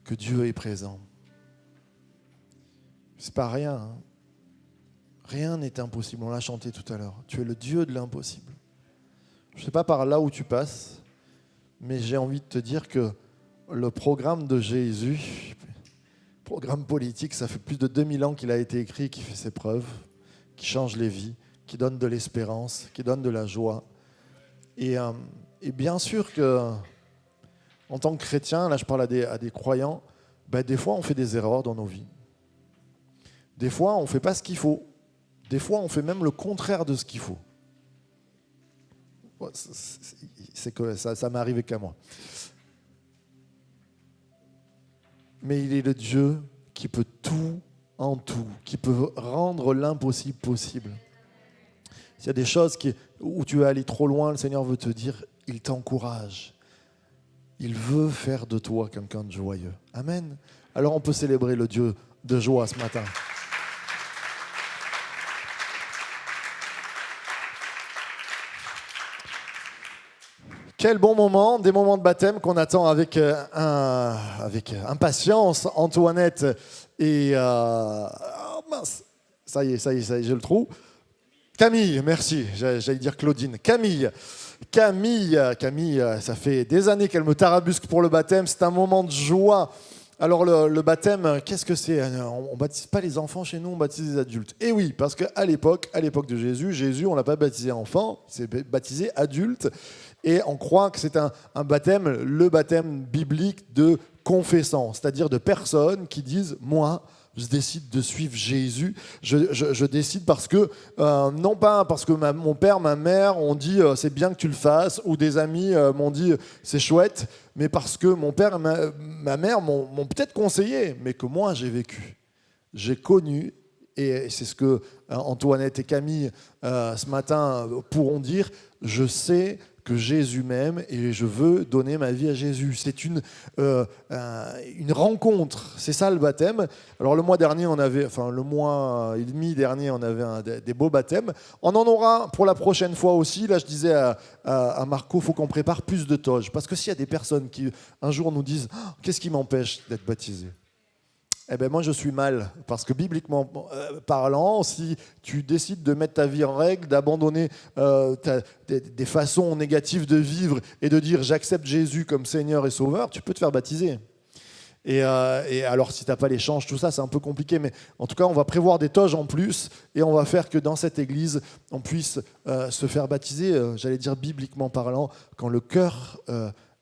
que Dieu est présent. C'est pas rien. Hein. Rien n'est impossible. On l'a chanté tout à l'heure. Tu es le Dieu de l'impossible. Je ne sais pas par là où tu passes, mais j'ai envie de te dire que le programme de Jésus, programme politique, ça fait plus de 2000 ans qu'il a été écrit, qui fait ses preuves, qui change les vies, qui donne de l'espérance, qui donne de la joie. Et bien sûr que, en tant que chrétien, là je parle à des croyants, des fois on fait des erreurs dans nos vies. Des fois on ne fait pas ce qu'il faut. Des fois on fait même le contraire de ce qu'il faut. C'est que ça m'est arrivé qu'à moi. Mais il est le Dieu qui peut tout en tout, qui peut rendre l'impossible possible. S'il y a des choses où tu vas aller trop loin, le Seigneur veut te dire, il t'encourage. Il veut faire de toi quelqu'un de joyeux. Amen. Alors on peut célébrer le Dieu de joie ce matin. Quel bon moment, des moments de baptême qu'on attend avec impatience. Antoinette et... mince, ça y est, j'ai le trou. Camille, merci, j'allais dire Claudine. Camille, ça fait des années qu'elle me tarabusque pour le baptême. C'est un moment de joie. Alors le baptême, qu'est-ce que c'est ? On ne baptise pas les enfants chez nous, on baptise les adultes. Et oui, parce qu'à l'époque de Jésus, on ne l'a pas baptisé enfant, c'est baptisé adulte. Et on croit que c'est un baptême, le baptême biblique de confessant, c'est-à-dire de personnes qui disent « moi ». Je décide de suivre Jésus. Je décide parce que, non pas parce que mon père, ma mère ont dit c'est bien que tu le fasses, ou des amis m'ont dit c'est chouette, mais parce que mon père et ma mère m'ont peut-être conseillé, mais que moi j'ai vécu. J'ai connu, et c'est ce que Antoinette et Camille ce matin pourront dire, je sais que Jésus m'aime et je veux donner ma vie à Jésus. C'est une rencontre, c'est ça le baptême. Alors le mois et demi dernier, on avait des beaux baptêmes. On en aura pour la prochaine fois aussi. Là, je disais à Marco, il faut qu'on prépare plus de toges. Parce que s'il y a des personnes qui un jour nous disent « Qu'est-ce qui m'empêche d'être baptisé ?» Eh bien, moi, je suis mal, parce que bibliquement parlant, si tu décides de mettre ta vie en règle, d'abandonner des façons négatives de vivre et de dire « j'accepte Jésus comme Seigneur et Sauveur », tu peux te faire baptiser. Et alors, si tu n'as pas l'échange, tout ça, c'est un peu compliqué, mais en tout cas, on va prévoir des toges en plus, et on va faire que dans cette église, on puisse se faire baptiser, j'allais dire bibliquement parlant, quand le cœur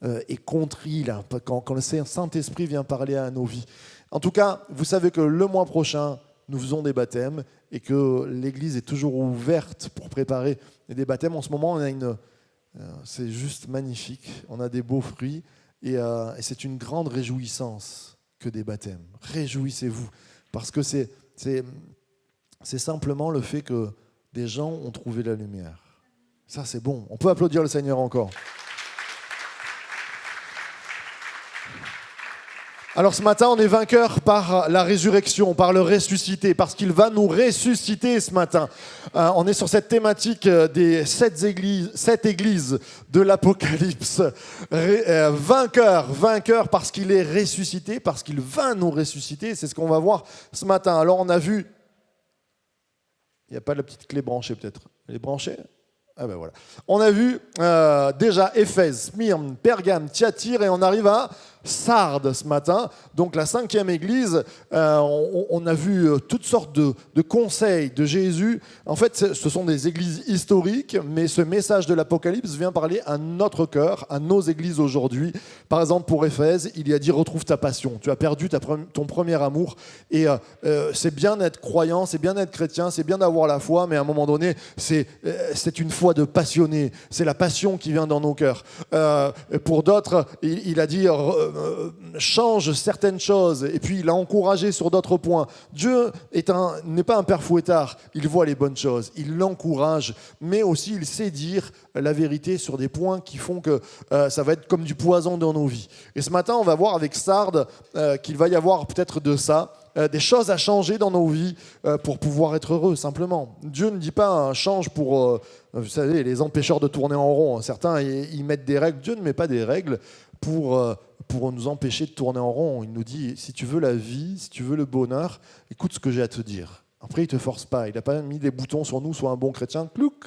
est contrit, là, quand le Saint-Esprit vient parler à nos vies. En tout cas, vous savez que le mois prochain, nous faisons des baptêmes et que l'église est toujours ouverte pour préparer des baptêmes. En ce moment, c'est juste magnifique. On a des beaux fruits et c'est une grande réjouissance que des baptêmes. Réjouissez-vous parce que c'est simplement le fait que des gens ont trouvé la lumière. Ça, c'est bon. On peut applaudir le Seigneur encore. Alors ce matin, on est vainqueur par la résurrection, par le ressuscité, parce qu'il va nous ressusciter ce matin. On est sur cette thématique des 7 églises de l'Apocalypse. Vainqueur parce qu'il est ressuscité, parce qu'il va nous ressusciter. C'est ce qu'on va voir ce matin. Alors on a vu... Il n'y a pas la petite clé branchée peut-être. Elle est branchée ? Ah ben voilà. On a vu déjà Éphèse, Smyrne, Pergame, Thyatire et on arrive à Sardes ce matin. Donc la 5e église, on a vu toutes sortes de conseils de Jésus. En fait, ce sont des églises historiques, mais ce message de l'Apocalypse vient parler à notre cœur, à nos églises aujourd'hui. Par exemple, pour Éphèse, il y a dit « Retrouve ta passion ». Tu as perdu ton premier amour. Et c'est bien d'être croyant, c'est bien d'être chrétien, c'est bien d'avoir la foi, mais à un moment donné, c'est une foi de passionné. C'est la passion qui vient dans nos cœurs. Pour d'autres, il a dit change certaines choses et puis il a encouragé sur d'autres points. Dieu n'est pas un père fouettard, il voit les bonnes choses, il l'encourage, mais aussi il sait dire la vérité sur des points qui font que ça va être comme du poison dans nos vies. Et ce matin, on va voir avec Sardes qu'il va y avoir peut-être de ça, des choses à changer dans nos vies pour pouvoir être heureux, simplement. Dieu ne dit pas un change pour, vous savez, les empêcheurs de tourner en rond. Certains, ils mettent des règles. Dieu ne met pas des règles pour pour nous empêcher de tourner en rond. Il nous dit, si tu veux la vie, si tu veux le bonheur, écoute ce que j'ai à te dire. Après, il ne te force pas. Il n'a pas mis des boutons sur nous, sois un bon chrétien, clouc,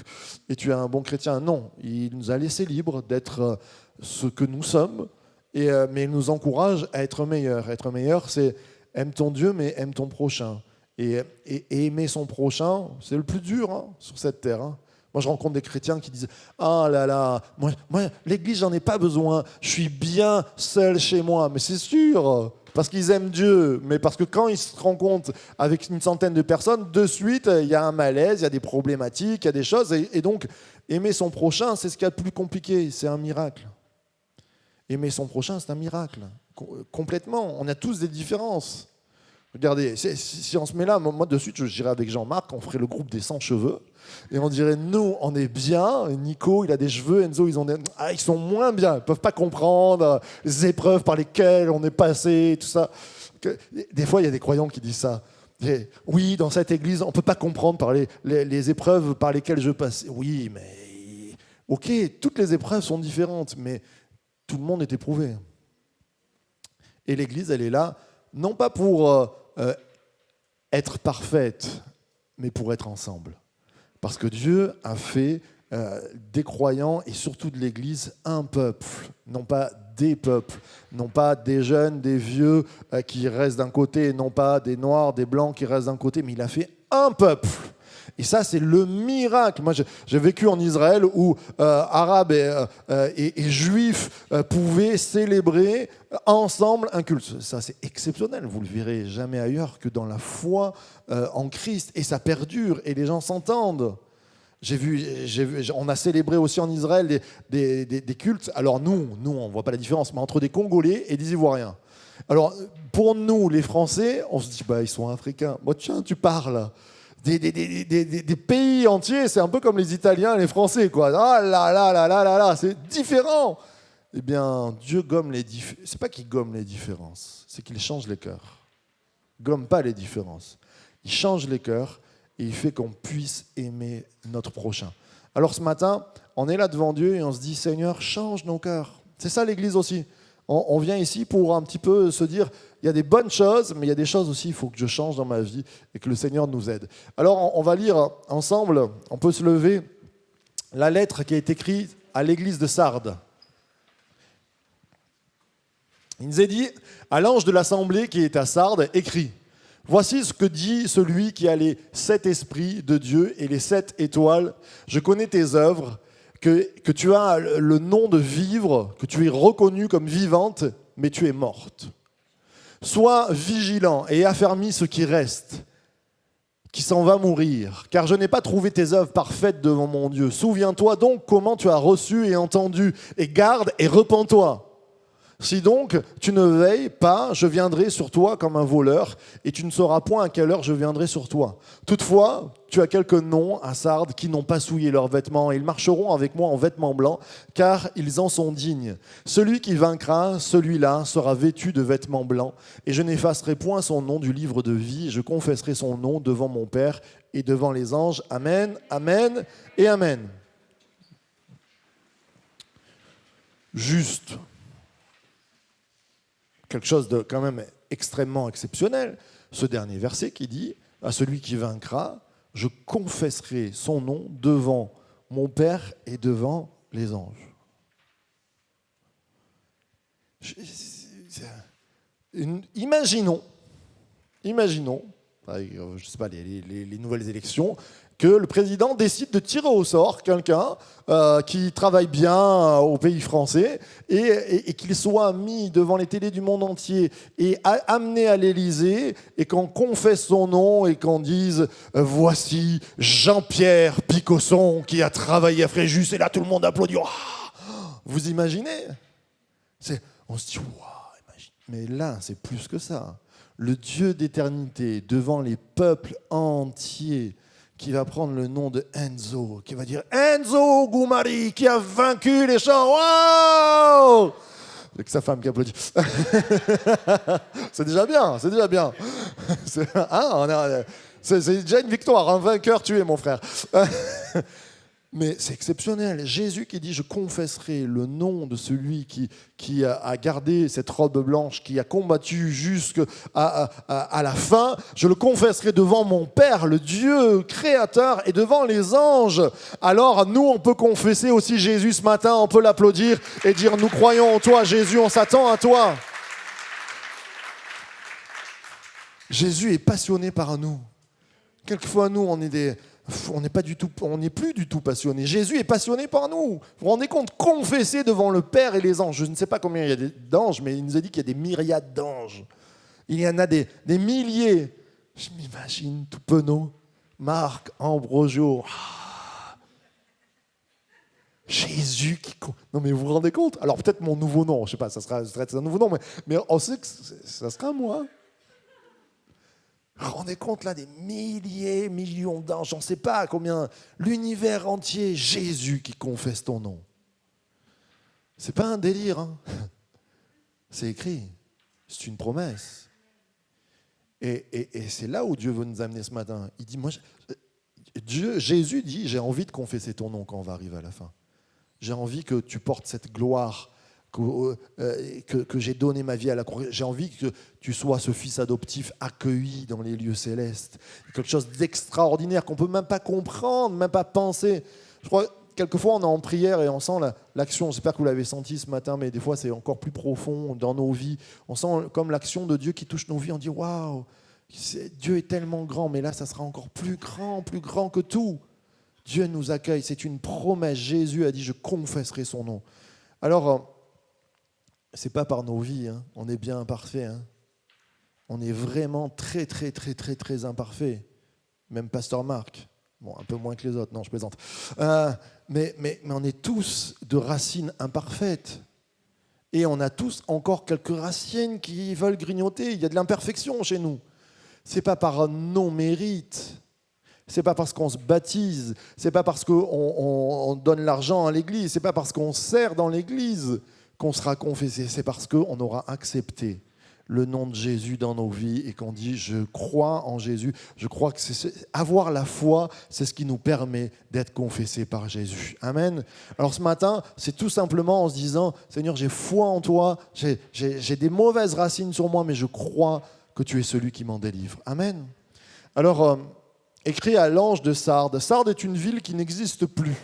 et tu es un bon chrétien. Non, il nous a laissé libres d'être ce que nous sommes, mais il nous encourage à être meilleurs. Être meilleur, c'est aime ton Dieu, mais aime ton prochain. Et aimer son prochain, c'est le plus dur sur cette terre. Moi, je rencontre des chrétiens qui disent « Ah là là, moi l'église, j'en ai pas besoin, je suis bien seul chez moi. » Mais c'est sûr, parce qu'ils aiment Dieu, mais parce que quand ils se rencontrent avec une centaine de personnes, de suite, il y a un malaise, il y a des problématiques, il y a des choses. Et donc, aimer son prochain, c'est ce qu'il y a de plus compliqué, c'est un miracle. Aimer son prochain, c'est un miracle. Complètement, on a tous des différences. Regardez, si on se met là, moi de suite, j'irais avec Jean-Marc, on ferait le groupe des 100 cheveux, et on dirait, nous, on est bien, Nico, il a des cheveux, Enzo, ils sont moins bien, ils ne peuvent pas comprendre les épreuves par lesquelles on est passé, tout ça. Des fois, il y a des croyants qui disent ça. Oui, dans cette église, on ne peut pas comprendre par les épreuves par lesquelles je passe. Oui, mais ok, toutes les épreuves sont différentes, mais tout le monde est éprouvé. Et l'église, elle est là, non pas pour être parfaite, mais pour être ensemble. Parce que Dieu a fait des croyants et surtout de l'Église un peuple, non pas des peuples, non pas des jeunes, des vieux qui restent d'un côté, non pas des noirs, des blancs qui restent d'un côté, mais il a fait un peuple. Et ça, c'est le miracle. Moi, j'ai vécu en Israël où Arabes et Juifs pouvaient célébrer ensemble un culte. Ça, c'est exceptionnel. Vous ne le verrez jamais ailleurs que dans la foi en Christ. Et ça perdure et les gens s'entendent. On a célébré aussi en Israël des cultes. Alors nous on ne voit pas la différence, mais entre des Congolais et des Ivoiriens. Alors, pour nous, les Français, on se dit, ils sont africains. Bon, tiens, tu parles. Des pays entiers, c'est un peu comme les Italiens et les Français, quoi. Ah là là là là là là, c'est différent. Eh bien, Dieu gomme les différences. C'est pas qu'il gomme les différences, c'est qu'il change les cœurs. Il gomme pas les différences. Il change les cœurs et il fait qu'on puisse aimer notre prochain. Alors ce matin, on est là devant Dieu et on se dit, Seigneur, change nos cœurs. C'est ça l'Église aussi. On vient ici pour un petit peu se dire, il y a des bonnes choses, mais il y a des choses aussi, il faut que je change dans ma vie et que le Seigneur nous aide. Alors, on va lire ensemble, on peut se lever, la lettre qui est écrite à l'église de Sardes. Il nous est dit, à l'ange de l'assemblée qui est à Sardes, écrit, « Voici ce que dit celui qui a les 7 esprits de Dieu et les 7 étoiles. Je connais tes œuvres, que tu as le nom de vivre, que tu es reconnue comme vivante, mais tu es morte. Sois vigilant et affermis ce qui reste, qui s'en va mourir, car je n'ai pas trouvé tes œuvres parfaites devant mon Dieu. Souviens-toi donc comment tu as reçu et entendu, et garde et repens-toi. Si donc tu ne veilles pas, je viendrai sur toi comme un voleur, et tu ne sauras point à quelle heure je viendrai sur toi. Toutefois, tu as quelques noms à Sardes qui n'ont pas souillé leurs vêtements, et ils marcheront avec moi en vêtements blancs, car ils en sont dignes. Celui qui vaincra, celui-là sera vêtu de vêtements blancs, et je n'effacerai point son nom du livre de vie, et je confesserai son nom devant mon Père et devant les anges. Amen, amen et amen. Juste. Quelque chose de quand même extrêmement exceptionnel, ce dernier verset qui dit « À celui qui vaincra, je confesserai son nom devant mon Père et devant les anges. » Imaginons, je sais pas, les nouvelles élections, que le président décide de tirer au sort quelqu'un qui travaille bien au pays français et qu'il soit mis devant les télés du monde entier et amené à l'Élysée et qu'on confesse son nom et qu'on dise « Voici Jean-Pierre Picosson qui a travaillé à Fréjus » et là tout le monde applaudit. Oh, vous imaginez ? On se dit « Waouh !» Mais là, c'est plus que ça. Le Dieu d'éternité devant les peuples entiers qui va prendre le nom de Enzo, qui va dire Enzo Goumari, qui a vaincu les champs. Waouh! Avec sa femme qui applaudit. C'est déjà bien, c'est déjà bien. C'est déjà une victoire, un vainqueur tué, mon frère. Mais c'est exceptionnel. Jésus qui dit « Je confesserai le nom de celui qui a gardé cette robe blanche, qui a combattu jusqu'à la fin. Je le confesserai devant mon Père, le Dieu créateur, et devant les anges. » Alors nous, on peut confesser aussi Jésus ce matin, on peut l'applaudir et dire « Nous croyons en toi, Jésus, on s'attend à toi. » Jésus est passionné par nous. Quelquefois, nous, on n'est plus du tout passionné. Jésus est passionné par nous. Vous vous rendez compte, confesser devant le Père et les anges. Je ne sais pas combien il y a d'anges, mais il nous a dit qu'il y a des myriades d'anges. Il y en a des milliers. Je m'imagine tout penaud. Marc, Ambrosio. Jésus qui... Non mais vous vous rendez compte? Alors peut-être mon nouveau nom, je ne sais pas, ça sera un nouveau nom, mais on sait que ça sera moi. Vous vous rendez compte là des milliers, millions d'anges, j'en sais pas combien, l'univers entier, Jésus qui confesse ton nom. C'est pas un délire, hein. C'est écrit, c'est une promesse. Et c'est là où Dieu veut nous amener ce matin. Il dit, Jésus dit, j'ai envie de confesser ton nom quand on va arriver à la fin. J'ai envie que tu portes cette gloire que j'ai donné ma vie à la croix. J'ai envie que tu sois ce fils adoptif accueilli dans les lieux célestes. Quelque chose d'extraordinaire qu'on ne peut même pas comprendre, même pas penser. Je crois quelquefois on est en prière et on sent l'action, j'espère que vous l'avez senti ce matin, mais des fois c'est encore plus profond dans nos vies. On sent comme l'action de Dieu qui touche nos vies. On dit waouh, Dieu est tellement grand, mais là ça sera encore plus grand que tout. Dieu nous accueille, c'est une promesse. Jésus a dit je confesserai son nom. Alors, c'est pas par nos vies, hein. On est bien imparfait. Hein. On est vraiment très imparfait. Même Pasteur Marc. Bon, un peu moins que les autres, non, je plaisante. Mais on est tous de racines imparfaites. Et on a tous encore quelques racines qui veulent grignoter. Il y a de l'imperfection chez nous. C'est pas par nos mérites. C'est pas parce qu'on se baptise. C'est pas parce qu'on donne l'argent à l'église. C'est pas parce qu'on sert dans l'église qu'on sera confessé. C'est parce qu'on aura accepté le nom de Jésus dans nos vies et qu'on dit « je crois en Jésus ». Je crois que avoir la foi, c'est ce qui nous permet d'être confessés par Jésus. Amen. Alors ce matin, c'est tout simplement en se disant « Seigneur, j'ai foi en toi, j'ai des mauvaises racines sur moi, mais je crois que tu es celui qui m'en délivre. » Amen. Alors, écrit à l'ange de Sardes. Sardes est une ville qui n'existe plus.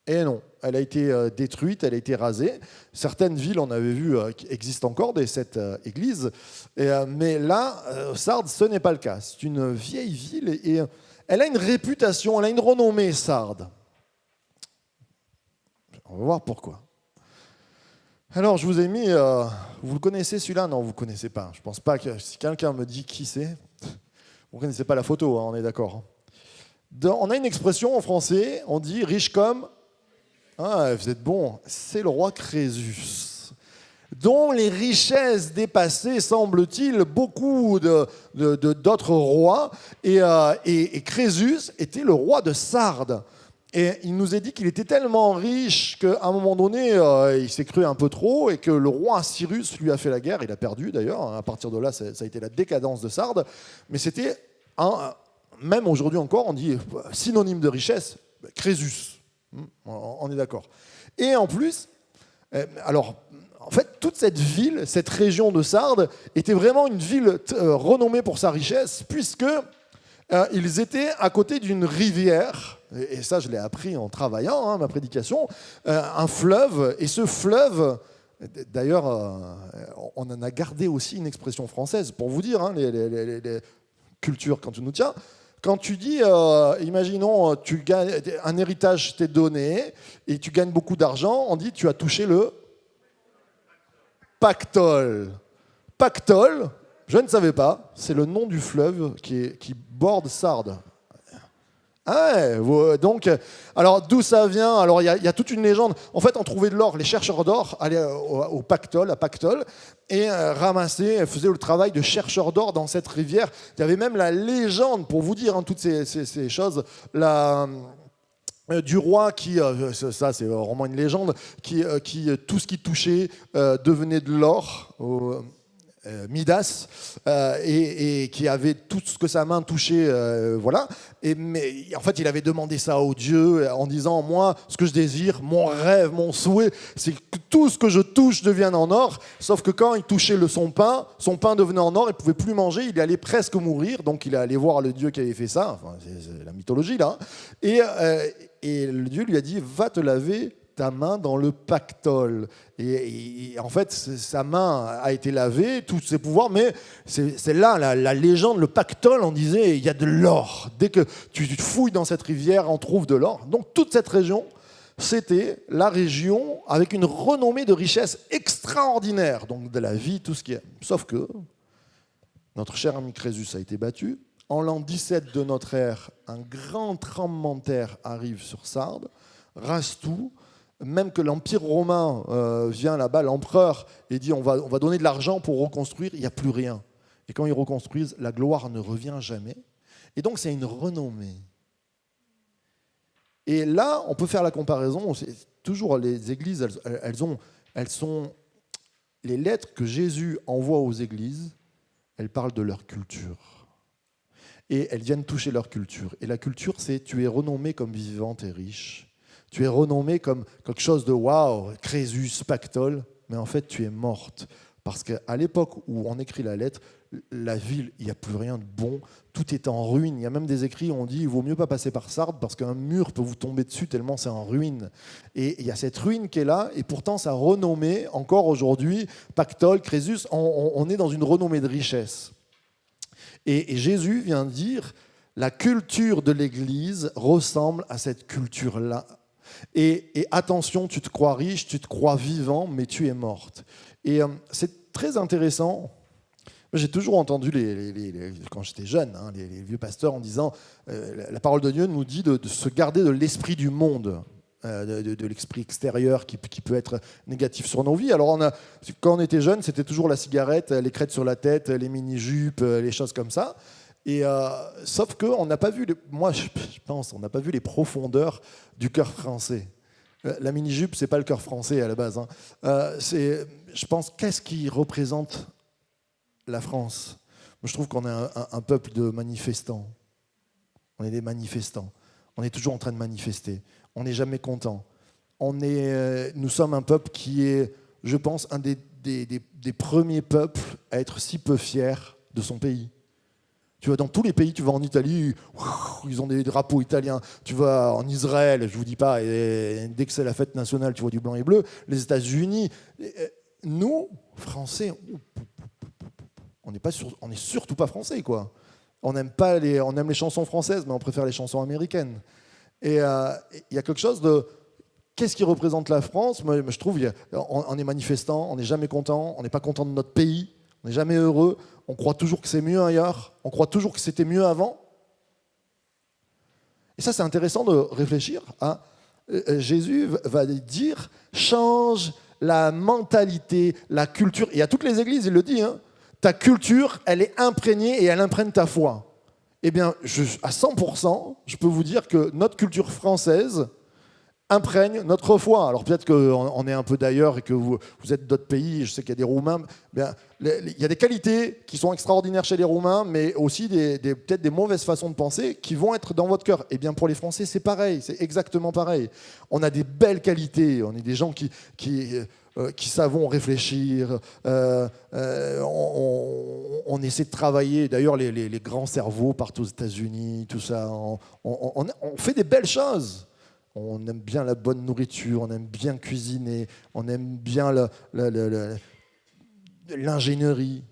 Et non, elle a été détruite, elle a été rasée. Certaines villes, on avait vu, existent encore de cette église. Mais là, Sardes, ce n'est pas le cas. C'est une vieille ville et elle a une réputation, elle a une renommée, Sardes. On va voir pourquoi. Alors, je vous ai mis... vous le connaissez celui-là? Non, vous ne le connaissez pas. Je ne pense pas que... Si quelqu'un me dit qui c'est, vous ne connaissez pas la photo, hein, on est d'accord. On a une expression en français, on dit « riche comme ». Ah, vous êtes bon. C'est le roi Crésus, dont les richesses dépassaient, semble-t-il, beaucoup d'autres rois. Et Crésus était le roi de Sardes. Et il nous est dit qu'il était tellement riche qu'à un moment donné, il s'est cru un peu trop et que le roi Cyrus lui a fait la guerre. Il a perdu d'ailleurs. À partir de là, ça a été la décadence de Sardes. Mais c'était, même aujourd'hui encore, on dit synonyme de richesse, Crésus. On est d'accord. Et en plus, alors, en fait, toute cette ville, cette région de Sardes, était vraiment une ville renommée pour sa richesse, puisque ils étaient à côté d'une rivière, et ça je l'ai appris en travaillant, hein, ma prédication, un fleuve, et ce fleuve, d'ailleurs, on en a gardé aussi une expression française, pour vous dire, hein, les cultures quand tu nous tiens. Quand tu dis, imaginons, tu gagnes, un héritage t'est donné et tu gagnes beaucoup d'argent, on dit tu as touché le pactole. Pactole, je ne savais pas, c'est le nom du fleuve qui borde Sardes. Ah ouais, donc, alors d'où ça vient? Alors il y a toute une légende. En fait, on trouvait de l'or. Les chercheurs d'or allaient au Pactole, à Pactole, et ramassaient, faisaient le travail de chercheurs d'or dans cette rivière. Il y avait même la légende, pour vous dire, hein, toutes ces choses, du roi qui, ça c'est vraiment une légende, qui tout ce qui touchait devenait de l'or. Midas, et qui avait tout ce que sa main touchait, voilà. Mais en fait, il avait demandé ça au Dieu en disant, moi, ce que je désire, mon rêve, mon souhait, c'est que tout ce que je touche devienne en or. Sauf que quand il touchait son pain devenait en or, il ne pouvait plus manger, il allait presque mourir. Donc il est allé voir le Dieu qui avait fait ça. Enfin, c'est la mythologie là. Et le Dieu lui a dit, va te laver ta main dans le pactole. Et en fait, sa main a été lavée, tous ses pouvoirs, mais c'est là la légende, le pactole, on disait, il y a de l'or. Dès que tu fouilles dans cette rivière, on trouve de l'or. Donc toute cette région, c'était la région avec une renommée de richesse extraordinaire, donc de la vie, tout ce qui est. Sauf que notre cher ami Crésus a été battu. En l'an 17 de notre ère, un grand tremblement de terre arrive sur Sardes, rase tout. Même que l'Empire romain vient là-bas, l'empereur, et dit on va donner de l'argent pour reconstruire, il n'y a plus rien. Et quand ils reconstruisent, la gloire ne revient jamais. Et donc c'est une renommée. Et là, on peut faire la comparaison. Toujours les églises, elles sont les lettres que Jésus envoie aux églises, elles parlent de leur culture. Et elles viennent toucher leur culture. Et la culture, c'est tu es renommé comme vivante et riche. Tu es renommé comme quelque chose de waouh, Crésus, pactole, mais en fait tu es morte. Parce qu'à l'époque où on écrit la lettre, la ville, il n'y a plus rien de bon, tout est en ruine. Il y a même des écrits où on dit il vaut mieux pas passer par Sardes parce qu'un mur peut vous tomber dessus tellement c'est en ruine. Et il y a cette ruine qui est là, et pourtant ça renommée, encore aujourd'hui, pactole, Crésus, on est dans une renommée de richesse. Et Jésus vient dire la culture de l'Église ressemble à cette culture-là. Et attention, tu te crois riche, tu te crois vivant, mais tu es morte. Et c'est très intéressant. J'ai toujours entendu, quand j'étais jeune, les vieux pasteurs en disant la parole de Dieu nous dit de se garder de l'esprit du monde, de l'esprit extérieur qui peut être négatif sur nos vies. Alors, quand on était jeune, c'était toujours la cigarette, les crêtes sur la tête, les mini-jupes, les choses comme ça. Et sauf qu'on n'a pas vu, moi je pense, on n'a pas vu les profondeurs du cœur français. La mini-jupe, c'est pas le cœur français à la base. Je pense, qu'est-ce qui représente la France? Moi, je trouve qu'on est un peuple de manifestants. On est des manifestants. On est toujours en train de manifester. On n'est jamais content. Nous sommes un peuple qui est, je pense, un des premiers peuples à être si peu fier de son pays. Tu vas dans tous les pays, tu vas en Italie, ils ont des drapeaux italiens. Tu vas en Israël, je ne vous dis pas, et dès que c'est la fête nationale, tu vois du blanc et bleu. Les États-Unis, nous, Français, on n'est surtout pas français, quoi. On aime les chansons françaises, mais on préfère les chansons américaines. Et il y a quelque chose de... Qu'est-ce qui représente la France? Moi, je trouve, on est manifestant, on n'est jamais content, on n'est pas content de notre pays, on n'est jamais heureux, on croit toujours que c'est mieux ailleurs, on croit toujours que c'était mieux avant. Et ça, c'est intéressant de réfléchir à... Jésus va dire, change la mentalité, la culture. Et à toutes les églises, il le dit, ta culture, elle est imprégnée et elle imprègne ta foi. Eh bien, à 100%, je peux vous dire que notre culture française imprègne notre foi. Alors peut-être qu'on est un peu d'ailleurs et que vous êtes d'autres pays, je sais qu'il y a des Roumains, bien, il y a des qualités qui sont extraordinaires chez les Roumains, mais aussi peut-être des mauvaises façons de penser qui vont être dans votre cœur. Eh bien pour les Français, c'est pareil, c'est exactement pareil. On a des belles qualités, on est des gens qui savons réfléchir, on essaie de travailler. D'ailleurs, les grands cerveaux partent aux États-Unis, tout ça. On fait des belles choses. On aime bien la bonne nourriture, on aime bien cuisiner, on aime bien l'ingénierie.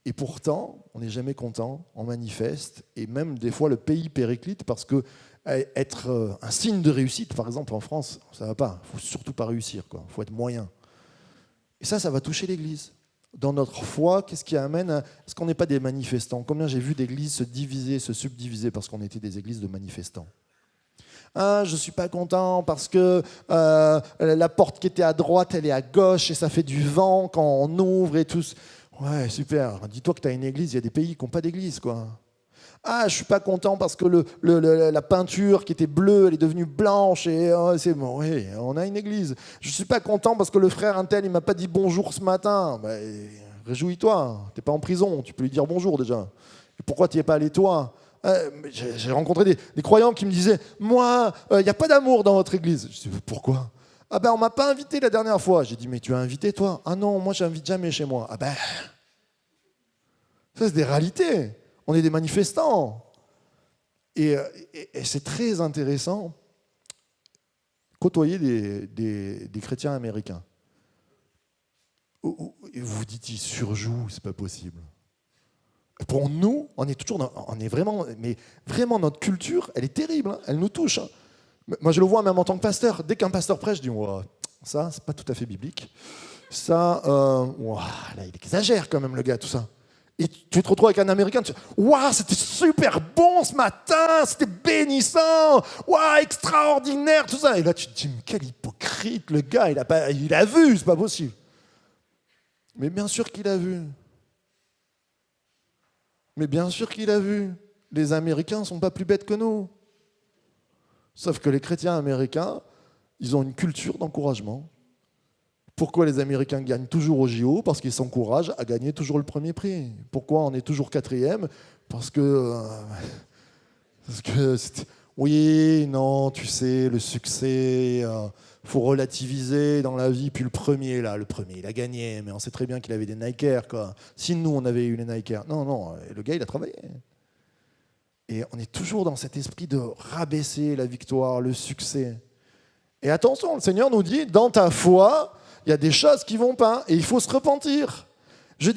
Et pourtant, on n'est jamais content, on manifeste. Et même des fois, le pays périclite parce que être un signe de réussite, par exemple en France, ça ne va pas. Il ne faut surtout pas réussir, il faut être moyen. Et ça va toucher l'Église. Dans notre foi, qu'est-ce qui amène à... Est-ce qu'on n'est pas des manifestants? Combien j'ai vu d'églises se diviser, se subdiviser parce qu'on était des églises de manifestants? Je ne suis pas content parce que la porte qui était à droite, elle est à gauche et ça fait du vent quand on ouvre et tout. Ouais, super. Dis-toi que tu as une église, il y a des pays qui n'ont pas d'église, quoi. Je ne suis pas content parce que la peinture qui était bleue, elle est devenue blanche et c'est bon, oui, on a une église. Je ne suis pas content parce que le frère Intel, il ne m'a pas dit bonjour ce matin. Réjouis-toi, tu n'es pas en prison, tu peux lui dire bonjour déjà. Et pourquoi tu n'y es pas allé toi? J'ai rencontré des croyants qui me disaient, moi, il n'y a pas d'amour dans votre église. Je dis, pourquoi? Ah ben on m'a pas invité la dernière fois. J'ai dit, mais tu as invité toi? Ah non, moi j'invite jamais chez moi. Ah ben, ça c'est des réalités. On est des manifestants. Et c'est très intéressant côtoyer des chrétiens américains. Et vous vous dites, ils surjouent, c'est pas possible. Pour nous, on est vraiment, mais vraiment notre culture, elle est terrible, hein, elle nous touche. Hein. Moi, je le vois même en tant que pasteur. Dès qu'un pasteur prêche, je dis, wow, ça, c'est pas tout à fait biblique. Ça, wow, là, il exagère quand même le gars, tout ça. Et tu te retrouves avec un Américain, tu dis, waouh, c'était super bon ce matin, c'était bénissant, waouh, extraordinaire, tout ça. Et là, tu te dis, mais quel hypocrite, le gars, il a vu, c'est pas possible. Mais bien sûr qu'il a vu. Mais bien sûr qu'il a vu. Les Américains ne sont pas plus bêtes que nous. Sauf que les chrétiens américains, ils ont une culture d'encouragement. Pourquoi les Américains gagnent toujours au JO? Parce qu'ils s'encouragent à gagner toujours le premier prix. Pourquoi on est toujours quatrième? Parce que oui, non, tu sais, le succès, faut relativiser dans la vie. Puis le premier, il a gagné, mais on sait très bien qu'il avait des Nike Air, quoi. Si nous, on avait eu les Nike Air. Non, le gars, il a travaillé. Et on est toujours dans cet esprit de rabaisser la victoire, le succès. Et attention, le Seigneur nous dit, dans ta foi, il y a des choses qui ne vont pas, et il faut se repentir. Je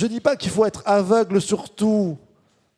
dis pas qu'il faut être aveugle sur tout.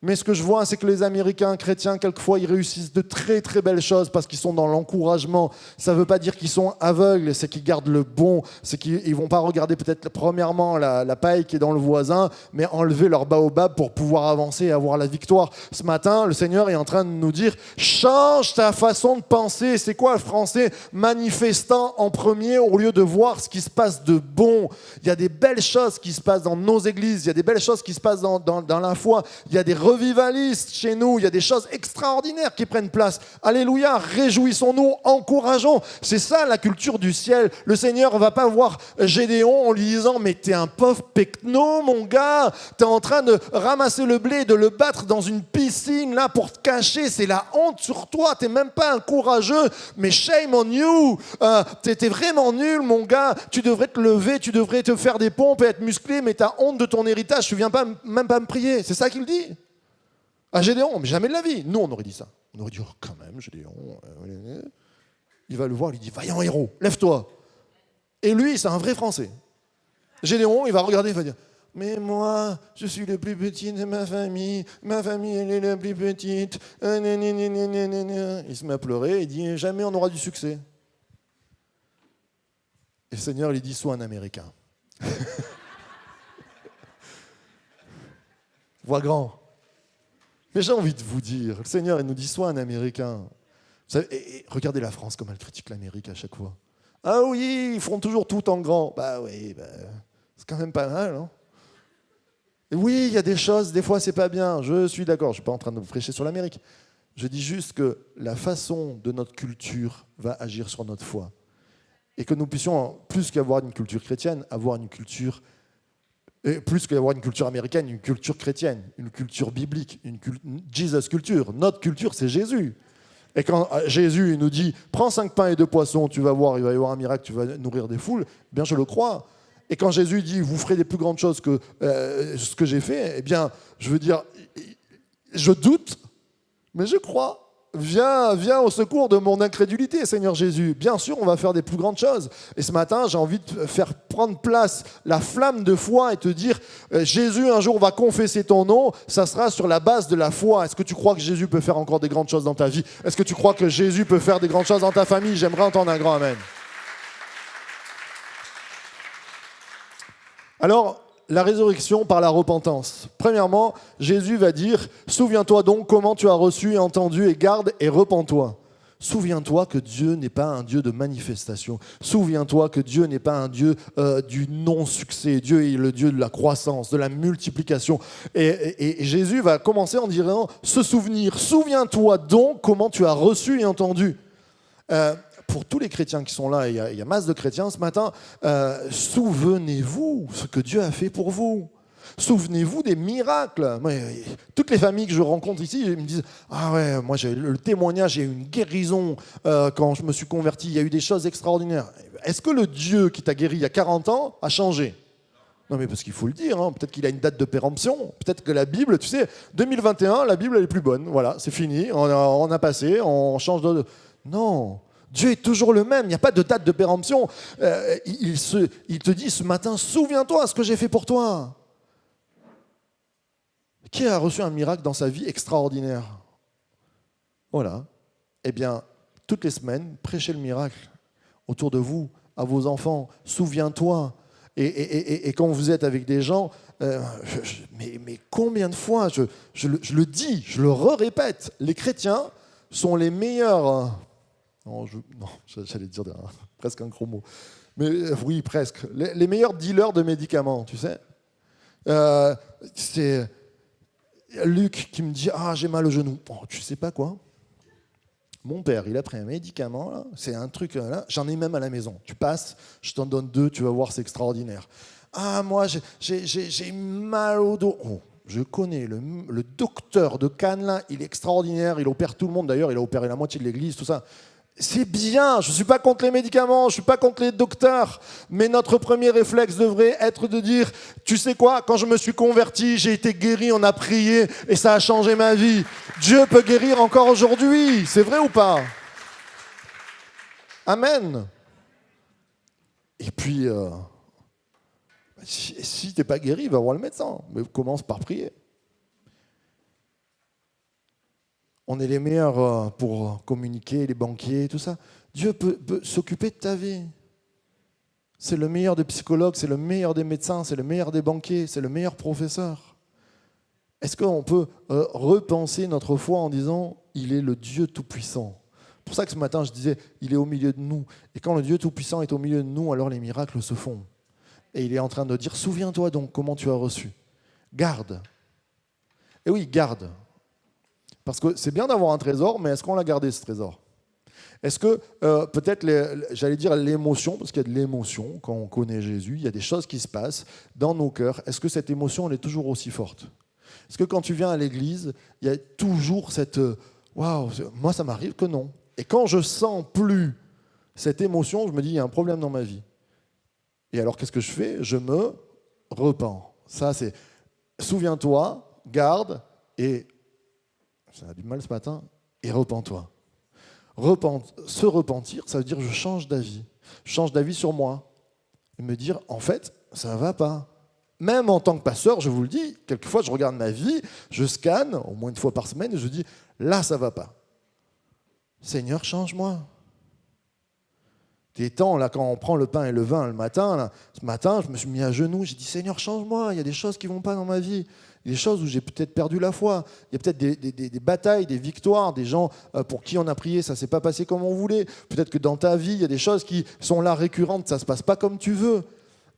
Mais ce que je vois, c'est que les Américains chrétiens, quelquefois, ils réussissent de très très belles choses parce qu'ils sont dans l'encouragement. Ça ne veut pas dire qu'ils sont aveugles, c'est qu'ils gardent le bon. C'est qu'ils ne vont pas regarder peut-être premièrement la paille qui est dans le voisin, mais enlever leur baobab pour pouvoir avancer et avoir la victoire. Ce matin, le Seigneur est en train de nous dire, change ta façon de penser. C'est quoi le français? Manifestant en premier au lieu de voir ce qui se passe de bon. Il y a des belles choses qui se passent dans nos églises, il y a des belles choses qui se passent dans la foi, il y a des revivalistes chez nous, il y a des choses extraordinaires qui prennent place. Alléluia, réjouissons-nous, encourageons. C'est ça la culture du ciel. Le Seigneur ne va pas voir Gédéon en lui disant, mais t'es un pauvre pecno, mon gars, t'es en train de ramasser le blé, de le battre dans une piscine là pour te cacher, c'est la honte sur toi, t'es même pas un courageux, mais shame on you, t'es vraiment nul, mon gars, tu devrais te lever, tu devrais te faire des pompes et être musclé, mais t'as honte de ton héritage, tu viens même pas me prier. C'est ça qu'il dit à Gédéon, mais jamais de la vie. Nous, on aurait dit ça. On aurait dit, oh, quand même, Gédéon. Il va le voir, il lui dit, vaillant héros, lève-toi. Et lui, c'est un vrai Français. Gédéon, il va regarder, il va dire, mais moi, je suis le plus petit de ma famille, elle est la plus petite. Il se met à pleurer, il dit, jamais on aura du succès. Et le Seigneur lui dit, sois un Américain. Vois grand. Mais j'ai envie de vous dire, le Seigneur, il nous dit, sois un Américain. Vous savez, et regardez la France, comme elle critique l'Amérique à chaque fois. Ah oui, ils font toujours tout en grand. Bah oui, c'est quand même pas mal, hein. Et oui, il y a des choses, des fois c'est pas bien, je suis d'accord, je ne suis pas en train de vous prêcher sur l'Amérique. Je dis juste que la façon de notre culture va agir sur notre foi. Et que nous puissions, plus qu'avoir une culture chrétienne, avoir une culture et plus qu'avoir une culture américaine, une culture chrétienne, une culture biblique, une Jesus culture. Notre culture, c'est Jésus. Et quand Jésus nous dit « Prends 5 pains et 2 poissons, tu vas voir, il va y avoir un miracle, tu vas nourrir des foules », bien je le crois. Et quand Jésus dit « Vous ferez des plus grandes choses que ce que j'ai fait », eh bien, je veux dire, je doute, mais je crois. Viens au secours de mon incrédulité, Seigneur Jésus. Bien sûr, on va faire des plus grandes choses. Et ce matin, j'ai envie de faire prendre place la flamme de foi et te dire, Jésus un jour va confesser ton nom, ça sera sur la base de la foi. Est-ce que tu crois que Jésus peut faire encore des grandes choses dans ta vie? Est-ce que tu crois que Jésus peut faire des grandes choses dans ta famille? J'aimerais entendre un grand amen. Alors, la résurrection par la repentance. Premièrement, Jésus va dire « Souviens-toi donc comment tu as reçu et entendu et garde et repens-toi ». Souviens-toi que Dieu n'est pas un Dieu de manifestation. Souviens-toi que Dieu n'est pas un Dieu du non-succès. Dieu est le Dieu de la croissance, de la multiplication. Et Jésus va commencer en disant « Se souvenir, souviens-toi donc comment tu as reçu et entendu ». pour tous les chrétiens qui sont là, il y a masse de chrétiens ce matin, souvenez-vous ce que Dieu a fait pour vous. Souvenez-vous des miracles. Moi, toutes les familles que je rencontre ici, ils me disent « Ah ouais, moi j'ai le témoignage, j'ai eu une guérison quand je me suis converti, il y a eu des choses extraordinaires. » Est-ce que le Dieu qui t'a guéri il y a 40 ans a changé ? Non mais parce qu'il faut le dire, hein, peut-être qu'il a une date de péremption, peut-être que la Bible, tu sais, 2021, la Bible elle est plus bonne, voilà, c'est fini, on a passé, on change de... Non, Dieu est toujours le même, il n'y a pas de date de péremption. Il te dit ce matin, souviens-toi ce que j'ai fait pour toi. Qui a reçu un miracle dans sa vie extraordinaire ? Voilà. Eh bien, toutes les semaines, prêchez le miracle autour de vous, à vos enfants. Souviens-toi. Et quand vous êtes avec des gens, mais combien de fois, je le dis, je le répète, les chrétiens sont les meilleurs... Non, j'allais dire presque un gros mot. Mais oui, presque. Les meilleurs dealers de médicaments, tu sais. C'est... Luc qui me dit « Ah, j'ai mal au genou. » Oh, tu sais pas quoi ? Mon père, il a pris un médicament, là. C'est un truc, là. J'en ai même à la maison. Tu passes, je t'en donne 2, tu vas voir, c'est extraordinaire. Ah, moi, j'ai mal au dos. Oh, je connais le docteur de Cannes, là, il est extraordinaire, il opère tout le monde. D'ailleurs, il a opéré la moitié de l'église, tout ça. C'est bien, je ne suis pas contre les médicaments, je ne suis pas contre les docteurs, mais notre premier réflexe devrait être de dire, tu sais quoi, quand je me suis converti, j'ai été guéri, on a prié et ça a changé ma vie. Dieu peut guérir encore aujourd'hui, c'est vrai ou pas ? Amen. Et puis, si tu n'es pas guéri, va voir le médecin, mais commence par prier. On est les meilleurs pour communiquer, les banquiers, tout ça. Dieu peut s'occuper de ta vie. C'est le meilleur des psychologues, c'est le meilleur des médecins, c'est le meilleur des banquiers, c'est le meilleur professeur. Est-ce qu'on peut repenser notre foi en disant « Il est le Dieu Tout-Puissant ». C'est pour ça que ce matin, je disais « Il est au milieu de nous ». Et quand le Dieu Tout-Puissant est au milieu de nous, alors les miracles se font. Et il est en train de dire « Souviens-toi donc comment tu as reçu. Garde. » Et oui, garde. Parce que c'est bien d'avoir un trésor, mais est-ce qu'on l'a gardé ce trésor ? Est-ce que peut-être, j'allais dire l'émotion, parce qu'il y a de l'émotion quand on connaît Jésus, il y a des choses qui se passent dans nos cœurs. Est-ce que cette émotion, elle est toujours aussi forte ? Est-ce que quand tu viens à l'église, il y a toujours cette « Waouh !» Moi, ça m'arrive que non. Et quand je sens plus cette émotion, je me dis « Il y a un problème dans ma vie ». Et alors, qu'est-ce que je fais ? Je me repens. Ça, c'est « Souviens-toi, garde et... » Ça a du mal ce matin. Et repens-toi. Se repentir, ça veut dire je change d'avis. Je change d'avis sur moi. Et me dire, en fait, ça ne va pas. Même en tant que pasteur, je vous le dis, quelquefois je regarde ma vie, je scanne, au moins une fois par semaine, et je dis, là, ça ne va pas. Seigneur, change-moi. Des temps, là, quand on prend le pain et le vin le matin, là, ce matin, je me suis mis à genoux, j'ai dit, Seigneur, change-moi, il y a des choses qui ne vont pas dans ma vie. Des choses où j'ai peut-être perdu la foi. Il y a peut-être des batailles, des victoires, des gens pour qui on a prié, ça ne s'est pas passé comme on voulait. Peut-être que dans ta vie, il y a des choses qui sont là récurrentes, ça ne se passe pas comme tu veux.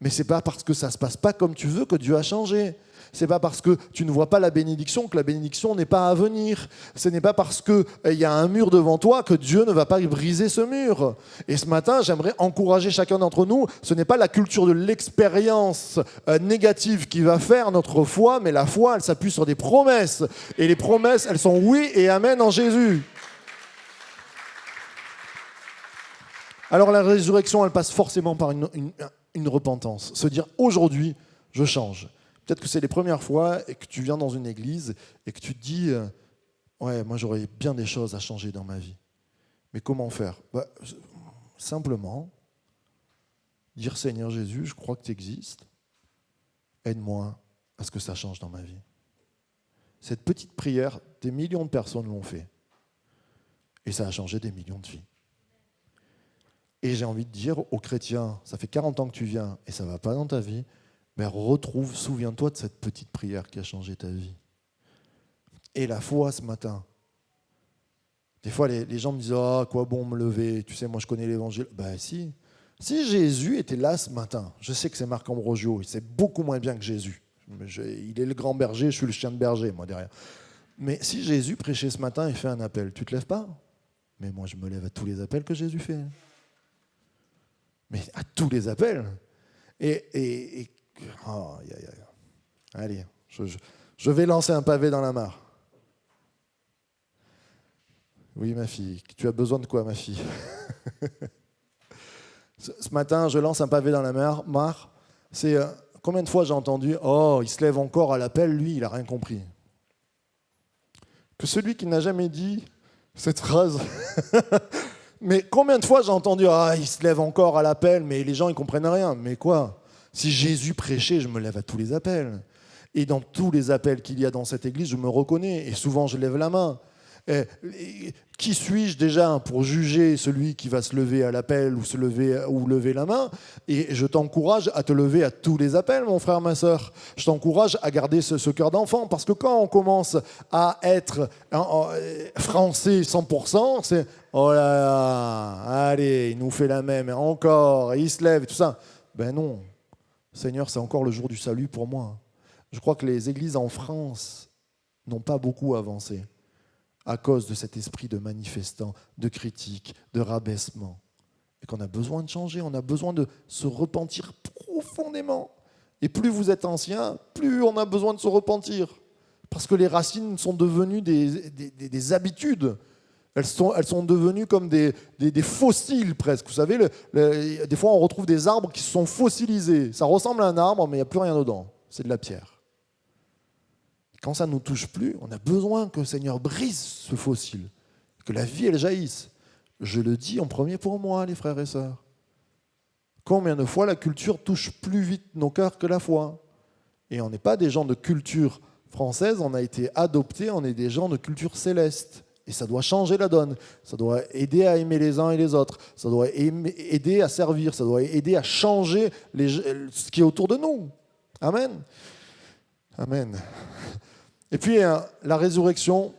Mais ce n'est pas parce que ça ne se passe pas comme tu veux que Dieu a changé. Ce n'est pas parce que tu ne vois pas la bénédiction que la bénédiction n'est pas à venir. Ce n'est pas parce qu'il y a un mur devant toi que Dieu ne va pas briser ce mur. Et ce matin, j'aimerais encourager chacun d'entre nous. Ce n'est pas la culture de l'expérience négative qui va faire notre foi, mais la foi, elle s'appuie sur des promesses. Et les promesses, elles sont oui et amen en Jésus. Alors la résurrection, elle passe forcément par une repentance. Se dire, aujourd'hui, je change. Peut-être que c'est les premières fois et que tu viens dans une église et que tu te dis « Ouais, moi j'aurais bien des choses à changer dans ma vie. » Mais comment faire ? Simplement, dire « Seigneur Jésus, je crois que tu existes. Aide-moi à ce que ça change dans ma vie. » Cette petite prière, des millions de personnes l'ont fait. Et ça a changé des millions de vies. Et j'ai envie de dire aux chrétiens, ça fait 40 ans que tu viens et ça ne va pas dans ta vie, mais souviens-toi de cette petite prière qui a changé ta vie. Et la foi ce matin. Des fois, les gens me disent « Ah, quoi bon me lever, tu sais, moi je connais l'évangile. » Ben si. Si Jésus était là ce matin, je sais que c'est Marc Ambrosio, il sait beaucoup moins bien que Jésus. Il est le grand berger, je suis le chien de berger, moi derrière. Mais si Jésus prêchait ce matin et fait un appel, tu ne te lèves pas ? Mais moi, je me lève à tous les appels que Jésus fait. Mais à tous les appels. Oh, allez, je vais lancer un pavé dans la mare. Oui, ma fille. Tu as besoin de quoi, ma fille? Ce matin, je lance un pavé dans la mare. C'est combien de fois j'ai entendu « Oh, il se lève encore à l'appel, lui, il n'a rien compris. » Que celui qui n'a jamais dit cette phrase... Mais combien de fois j'ai entendu « Ah, il se lève encore à l'appel, mais les gens, ils ne comprennent rien. » Mais quoi? Si Jésus prêchait, je me lève à tous les appels. Et dans tous les appels qu'il y a dans cette église, je me reconnais. Et souvent, je lève la main. Qui suis-je déjà pour juger celui qui va se lever à l'appel ou lever la main? Et je t'encourage à te lever à tous les appels, mon frère, ma sœur. Je t'encourage à garder ce cœur d'enfant, parce que quand on commence à être français 100%, c'est « Oh là là, allez, il nous fait la même, encore, il se lève, et tout ça. » Ben non, Seigneur, c'est encore le jour du salut pour moi. Je crois que les églises en France n'ont pas beaucoup avancé à cause de cet esprit de manifestant, de critique, de rabaissement. Et qu'on a besoin de changer, on a besoin de se repentir profondément. Et plus vous êtes ancien, plus on a besoin de se repentir. Parce que les racines sont devenues des habitudes. Elles sont devenues comme des fossiles presque. Vous savez, des fois on retrouve des arbres qui se sont fossilisés. Ça ressemble à un arbre, mais il n'y a plus rien dedans. C'est de la pierre. Quand ça ne nous touche plus, on a besoin que le Seigneur brise ce fossile, que la vie, elle jaillisse. Je le dis en premier pour moi, les frères et sœurs. Combien de fois la culture touche plus vite nos cœurs que la foi? Et on n'est pas des gens de culture française, on a été adoptés, on est des gens de culture céleste. Et ça doit changer la donne. Ça doit aider à aimer les uns et les autres. Ça doit aider à servir. Ça doit aider à changer ce qui est autour de nous. Amen. Amen. Et puis, la résurrection,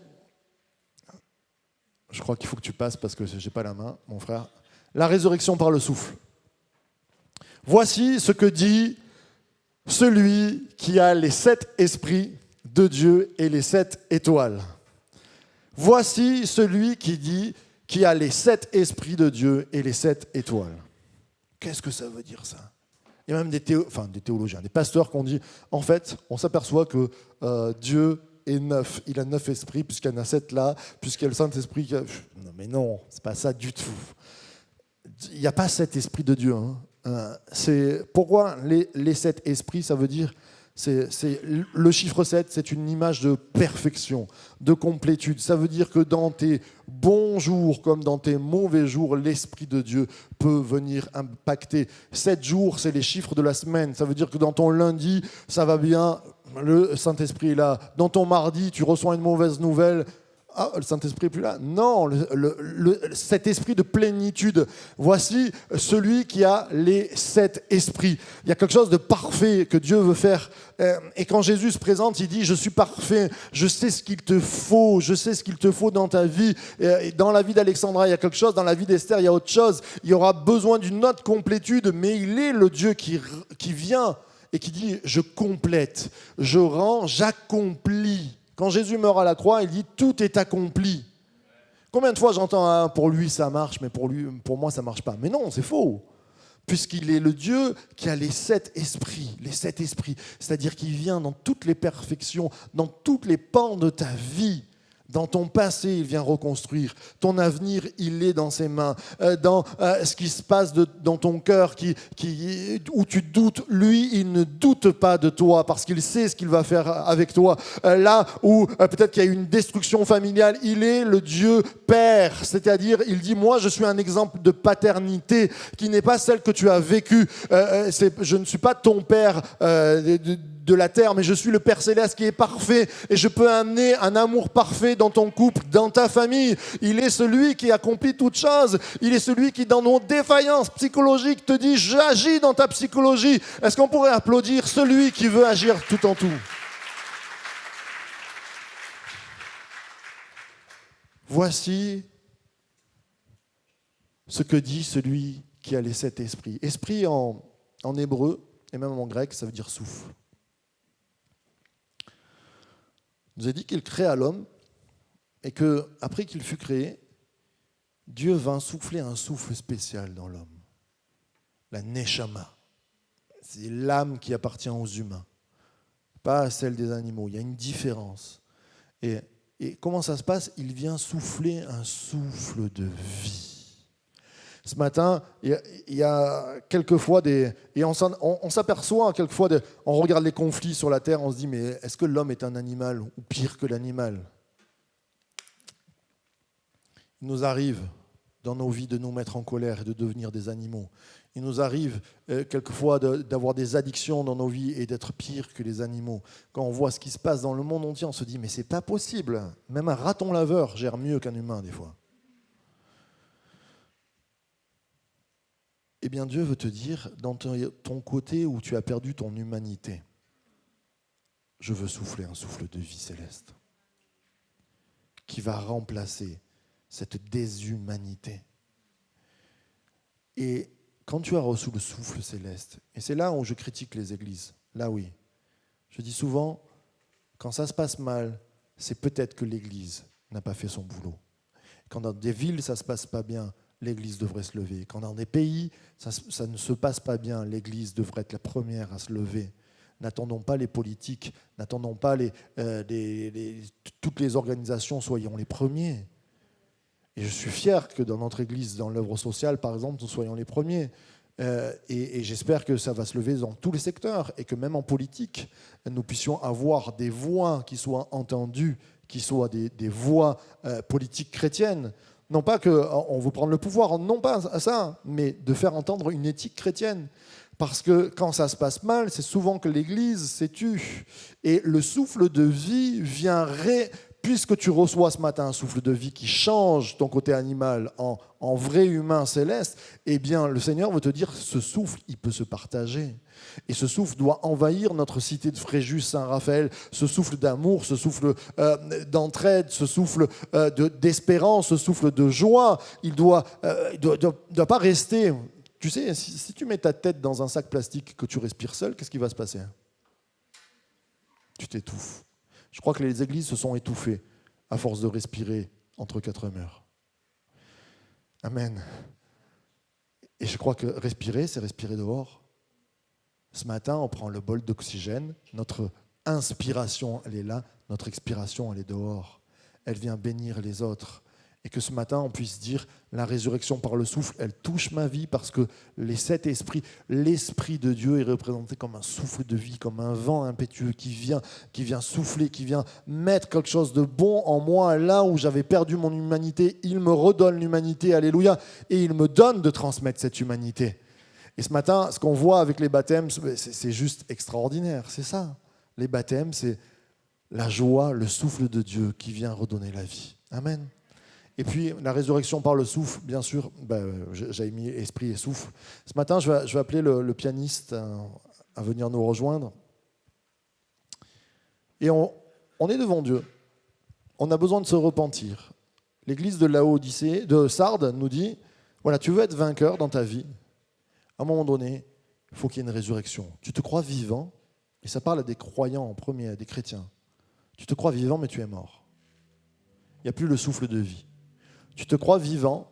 je crois qu'il faut que tu passes parce que je n'ai pas la main, mon frère. La résurrection par le souffle. Voici ce que dit celui qui a les 7 esprits de Dieu et les 7 étoiles. Voici celui qui a les 7 esprits de Dieu et les 7 étoiles. Qu'est-ce que ça veut dire, ça? Il y a même des théologiens, des pasteurs qui ont dit, en fait, on s'aperçoit que Dieu est 9. Il a 9 esprits, puisqu'il y en a 7 là, puisqu'il y a le Saint-Esprit. Non, mais non, c'est pas ça du tout. Il n'y a pas 7 esprits de Dieu. Pourquoi les 7 esprits, ça veut dire... le chiffre 7, c'est une image de perfection, de complétude. Ça veut dire que dans tes bons jours comme dans tes mauvais jours, l'Esprit de Dieu peut venir impacter. 7 jours, c'est les chiffres de la semaine. Ça veut dire que dans ton lundi, ça va bien, le Saint-Esprit est là. Dans ton mardi, tu reçois une mauvaise nouvelle. Ah, le Saint-Esprit n'est plus là. Non, cet esprit de plénitude. Voici celui qui a les 7 esprits. Il y a quelque chose de parfait que Dieu veut faire. Et quand Jésus se présente, il dit « Je suis parfait, je sais ce qu'il te faut, je sais ce qu'il te faut dans ta vie. » Et dans la vie d'Alexandra, il y a quelque chose. Dans la vie d'Esther, il y a autre chose. Il y aura besoin d'une autre complétude, mais il est le Dieu qui vient et qui dit « Je complète, je rends, j'accomplis. » Quand Jésus meurt à la croix, il dit « Tout est accompli ». Combien de fois j'entends pour lui ça marche, mais pour moi ça ne marche pas. Mais non, c'est faux. Puisqu'il est le Dieu qui a les 7 esprits. Les 7 esprits. C'est-à-dire qu'il vient dans toutes les perfections, dans toutes les pans de ta vie. Dans ton passé, il vient reconstruire. Ton avenir, il est dans ses mains. Dans ce qui se passe dans ton cœur, où tu doutes, lui, il ne doute pas de toi parce qu'il sait ce qu'il va faire avec toi. Là où peut-être qu'il y a une destruction familiale, il est le Dieu Père. C'est-à-dire, il dit, moi, je suis un exemple de paternité qui n'est pas celle que tu as vécue. Je ne suis pas ton père de la terre, mais je suis le Père Céleste qui est parfait et je peux amener un amour parfait dans ton couple, dans ta famille. Il est celui qui accomplit toutes choses. Il est celui qui, dans nos défaillances psychologiques, te dit « J'agis dans ta psychologie ». Est-ce qu'on pourrait applaudir celui qui veut agir tout en tout? Voici ce que dit celui qui a les 7 esprits. Esprit en hébreu et même en grec, ça veut dire souffle. Il nous a dit qu'il créa l'homme et qu'après qu'il fut créé, Dieu vint souffler un souffle spécial dans l'homme. La neshama. C'est l'âme qui appartient aux humains, pas à celle des animaux. Il y a une différence. Et comment ça se passe? Il vient souffler un souffle de vie. Ce matin, il y a quelquefois des... Et on s'aperçoit quelquefois, on regarde les conflits sur la terre, on se dit, mais est-ce que l'homme est un animal ou pire que l'animal? Il nous arrive dans nos vies de nous mettre en colère et de devenir des animaux. Il nous arrive quelquefois d'avoir des addictions dans nos vies et d'être pire que les animaux. Quand on voit ce qui se passe dans le monde entier, on se dit, mais c'est pas possible. Même un raton laveur gère mieux qu'un humain des fois. Eh bien, Dieu veut te dire, dans ton côté où tu as perdu ton humanité, je veux souffler un souffle de vie céleste qui va remplacer cette déshumanité. Et quand tu as reçu le souffle céleste, et c'est là où je critique les églises, là oui, je dis souvent, quand ça se passe mal, c'est peut-être que l'église n'a pas fait son boulot. Quand dans des villes, ça ne se passe pas bien, l'église devrait se lever. Quand dans des pays, ça ne se passe pas bien, l'église devrait être la première à se lever. N'attendons pas les politiques, n'attendons pas toutes les organisations, soyons les premiers. Et je suis fier que dans notre église, dans l'œuvre sociale, par exemple, nous soyons les premiers. Et j'espère que ça va se lever dans tous les secteurs et que même en politique, nous puissions avoir des voix qui soient entendues, qui soient des voix politiques chrétiennes. Non pas qu'on veut prendre le pouvoir, non pas ça, mais de faire entendre une éthique chrétienne. Parce que quand ça se passe mal, c'est souvent que l'Église s'est tue. Et le souffle de vie vient puisque tu reçois ce matin un souffle de vie qui change ton côté animal en vrai humain céleste, eh bien le Seigneur veut te dire ce souffle, il peut se partager. Et ce souffle doit envahir notre cité de Fréjus, Saint-Raphaël, ce souffle d'amour, ce souffle d'entraide, ce souffle d'espérance, ce souffle de joie. Il doit pas rester. Tu sais, si tu mets ta tête dans un sac plastique que tu respires seul, qu'est-ce qui va se passer? Tu t'étouffes. Je crois que les églises se sont étouffées à force de respirer entre quatre murs. Amen. Et je crois que respirer, c'est respirer dehors. Ce matin, on prend le bol d'oxygène. Notre inspiration, elle est là. Notre expiration, elle est dehors. Elle vient bénir les autres. Et que ce matin, on puisse dire, la résurrection par le souffle, elle touche ma vie parce que les 7 esprits, l'Esprit de Dieu est représenté comme un souffle de vie, comme un vent impétueux qui vient souffler, qui vient mettre quelque chose de bon en moi. Là où j'avais perdu mon humanité, il me redonne l'humanité, alléluia, et il me donne de transmettre cette humanité. Et ce matin, ce qu'on voit avec les baptêmes, c'est juste extraordinaire, c'est ça. Les baptêmes, c'est la joie, le souffle de Dieu qui vient redonner la vie. Amen. Et puis, la résurrection par le souffle, bien sûr, j'avais mis esprit et souffle. Ce matin, je vais appeler le pianiste à venir nous rejoindre. Et on est devant Dieu. On a besoin de se repentir. L'église de Laodicée, de Sardes nous dit, voilà, tu veux être vainqueur dans ta vie. À un moment donné, il faut qu'il y ait une résurrection. Tu te crois vivant, et ça parle à des croyants en premier, à des chrétiens. Tu te crois vivant, mais tu es mort. Il n'y a plus le souffle de vie. Tu te crois vivant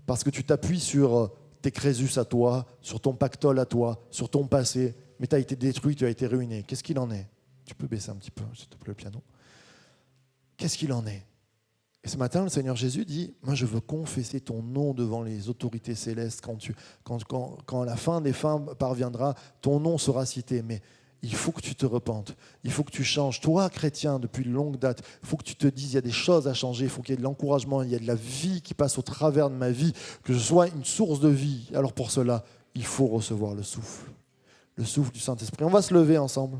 parce que tu t'appuies sur tes crésus à toi, sur ton pactole à toi, sur ton passé, mais tu as été détruit, tu as été ruiné. Qu'est-ce qu'il en est? Tu peux baisser un petit peu, s'il te plaît, le piano. Qu'est-ce qu'il en est? Et ce matin, le Seigneur Jésus dit, moi je veux confesser ton nom devant les autorités célestes. Quand la fin des fins parviendra, ton nom sera cité. Mais il faut que tu te repentes, il faut que tu changes. Toi, chrétien, depuis longue date, il faut que tu te dises, il y a des choses à changer, il faut qu'il y ait de l'encouragement, il y a de la vie qui passe au travers de ma vie, que je sois une source de vie. Alors pour cela, il faut recevoir le souffle du Saint-Esprit. On va se lever ensemble.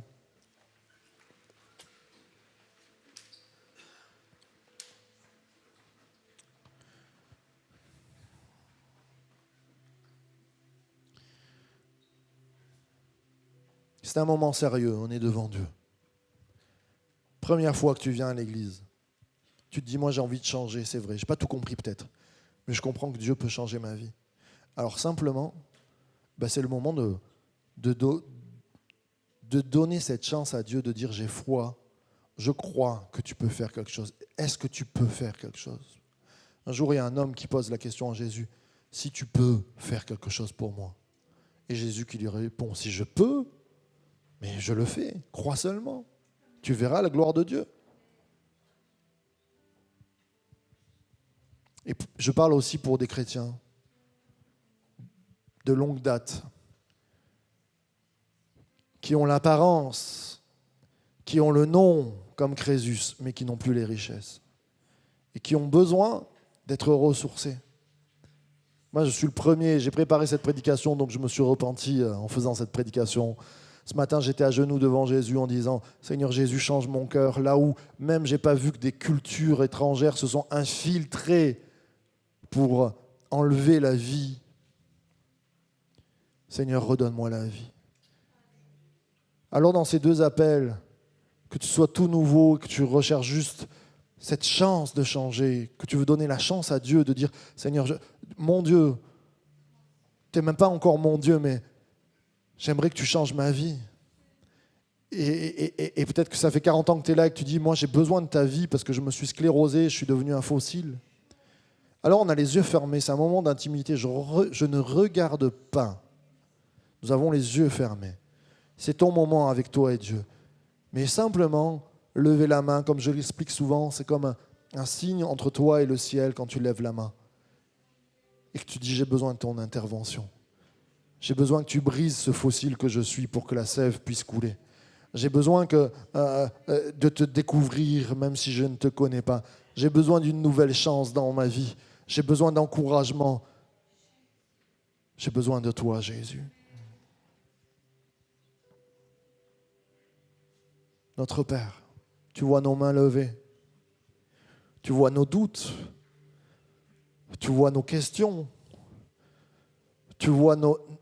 C'est un moment sérieux, on est devant Dieu. Première fois que tu viens à l'église, tu te dis, moi j'ai envie de changer, c'est vrai. Je n'ai pas tout compris peut-être, mais je comprends que Dieu peut changer ma vie. Alors simplement, c'est le moment de donner cette chance à Dieu, de dire, j'ai foi, je crois que tu peux faire quelque chose. Est-ce que tu peux faire quelque chose? Un jour, il y a un homme qui pose la question à Jésus, « Si tu peux faire quelque chose pour moi ?» Et Jésus qui lui répond, « Si je peux, mais je le fais, crois seulement. Tu verras la gloire de Dieu. » Et je parle aussi pour des chrétiens de longue date, qui ont l'apparence, qui ont le nom comme Crésus, mais qui n'ont plus les richesses, et qui ont besoin d'être ressourcés. Moi, je suis le premier, j'ai préparé cette prédication, donc je me suis repenti en faisant cette prédication. Ce matin, j'étais à genoux devant Jésus en disant « Seigneur Jésus, change mon cœur », là où même je n'ai pas vu que des cultures étrangères se sont infiltrées pour enlever la vie. Seigneur, redonne-moi la vie. Alors dans ces deux appels, que tu sois tout nouveau, que tu recherches juste cette chance de changer, que tu veux donner la chance à Dieu de dire « Seigneur, mon Dieu, tu n'es même pas encore mon Dieu, mais j'aimerais que tu changes ma vie. » Et peut-être que ça fait 40 ans que tu es là et que tu dis « Moi, j'ai besoin de ta vie parce que je me suis sclérosé, je suis devenu un fossile. » Alors on a les yeux fermés, c'est un moment d'intimité, je ne regarde pas. Nous avons les yeux fermés. C'est ton moment avec toi et Dieu. Mais simplement, lever la main, comme je l'explique souvent, c'est comme un signe entre toi et le ciel quand tu lèves la main. Et que tu dis, j'ai besoin de ton intervention. J'ai besoin que tu brises ce fossile que je suis pour que la sève puisse couler. J'ai besoin de te découvrir, même si je ne te connais pas. J'ai besoin d'une nouvelle chance dans ma vie. J'ai besoin d'encouragement. J'ai besoin de toi, Jésus. Notre Père, tu vois nos mains levées. Tu vois nos doutes. Tu vois nos questions. Tu vois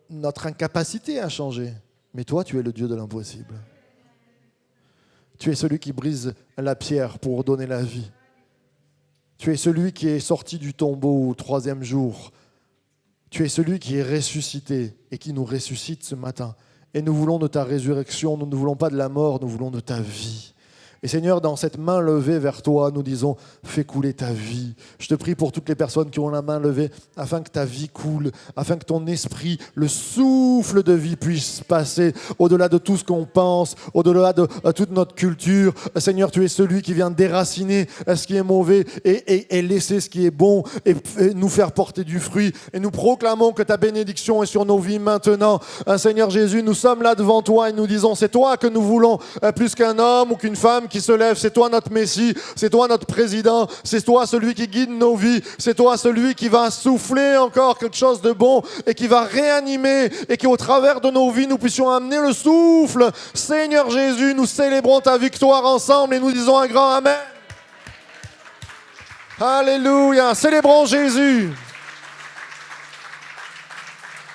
notre incapacité à changer. Mais toi, tu es le Dieu de l'impossible. Tu es celui qui brise la pierre pour donner la vie. Tu es celui qui est sorti du tombeau au 3e jour. Tu es celui qui est ressuscité et qui nous ressuscite ce matin. Et nous voulons de ta résurrection, nous ne voulons pas de la mort, nous voulons de ta vie. Et Seigneur, dans cette main levée vers toi, nous disons, fais couler ta vie. Je te prie pour toutes les personnes qui ont la main levée, afin que ta vie coule, afin que ton esprit, le souffle de vie puisse passer au-delà de tout ce qu'on pense, au-delà de toute notre culture. Seigneur, tu es celui qui vient déraciner ce qui est mauvais et laisser ce qui est bon et nous faire porter du fruit. Et nous proclamons que ta bénédiction est sur nos vies maintenant. Seigneur Jésus, nous sommes là devant toi et nous disons, c'est toi que nous voulons, plus qu'un homme ou qu'une femme qui se lève, c'est toi notre Messie, c'est toi notre président, c'est toi celui qui guide nos vies, c'est toi celui qui va souffler encore quelque chose de bon et qui va réanimer et qui au travers de nos vies nous puissions amener le souffle. Seigneur Jésus, nous célébrons ta victoire ensemble et nous disons un grand Amen. Alléluia, célébrons Jésus.